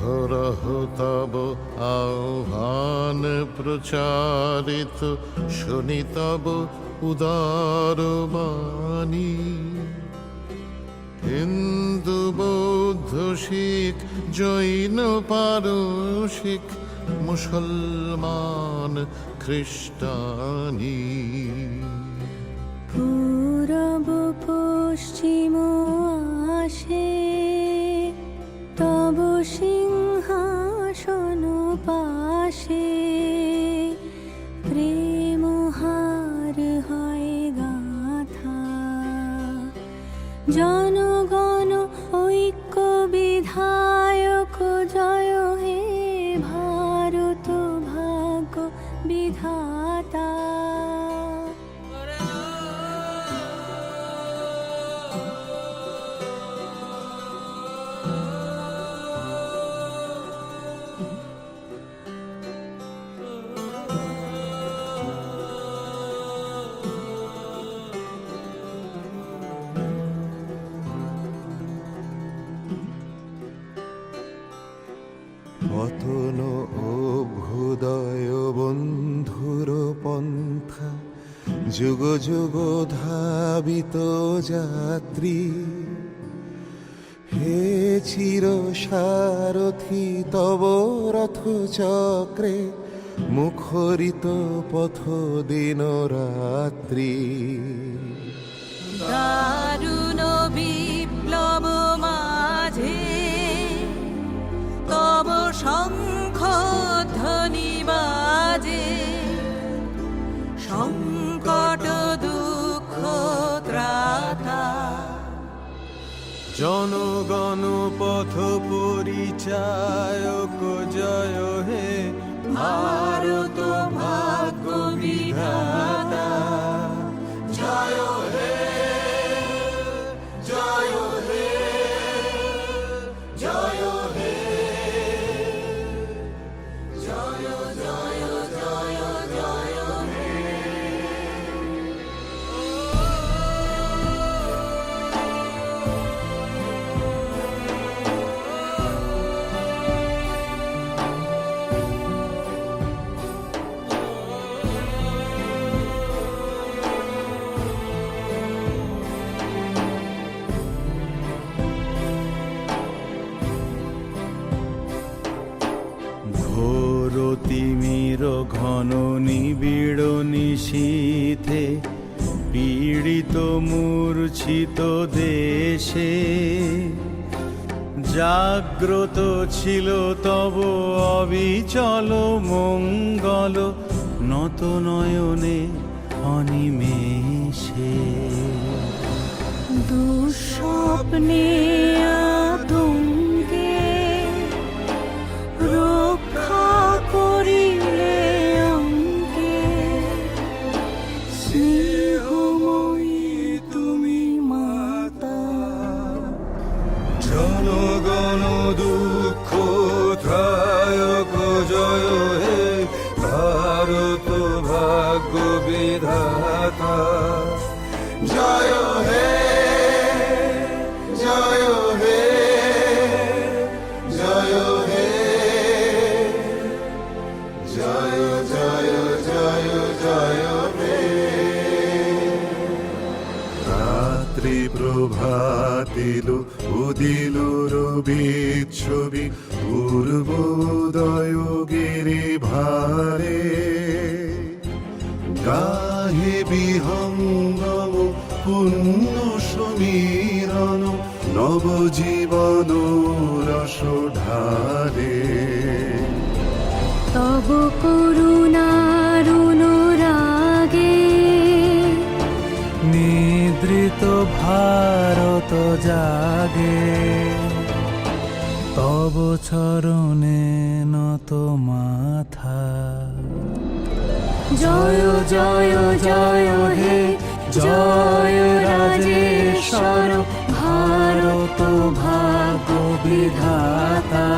অহরহ তব আহ্বান প্রচারিত, শুনি তব উদার বাণী। হিন্দু বৌদ্ধ শিখ জৈন পারসিক, মুসলমান খ্রিস্টানি। পূরব পশ্চিম আসে তব সিংহাসন পাশে, প্রেম হার হয় গাথা। জনগণ ঐক্য বিধায়ক জয় হে ভারত ভাগ্য বিধাতা। পতন অভ্যুদয় বন্ধুর পন্থা, যুগ যুগ ধাবিত যাত্রী। হে চির সারথি তব রথ চক্রে, মুখরিত পথ দিন রাত্রি। দারুণ বিপ্লব মাঝে তব শঙ্খ ধ্বনি বাজে, সংকট দুঃখ ত্রাতা। জনগণ পথ পরিচায়ক জয় হে ভারত ভাগ্য বিধাতা। জয় হে জয় হে জয় হে জয় জয় জয় জয় হে। ঘোর তিমির ঘন নিবিড় নিশীথে, পীড়িত মূর্ছিত দেশে। জাগ্রত ছিল তব অবিচল মঙ্গল, নত নয়নে অনিমেষে। দুঃস্বপ্নে আতঙ্কে রক্ষা করিলে অঙ্কে, স্নেহময়ী তুমি মাতা। জনগণ দুঃখ ত্রায়ক জয় হে ভারত ভাগ্য বিধাতা। জয় হে জয় হে জয় হে জয় জয় জয় জয় হে। রাত্রি প্রভাতিল উদিল রবিচ্ছবি, পূর্বোদয় গিরি ভারে। গাহে বিহঙ্গম পুণ্য সমীরণ, নবজীবন রস ঢালে। তব করুণার অনুরাগে নিদ্রিত ভারত জাগে, তব চরণে নত মাথা। জয় জয় জয় হে জয় রাজেশ্বর, ভারত ভাগ্য বিধাতা।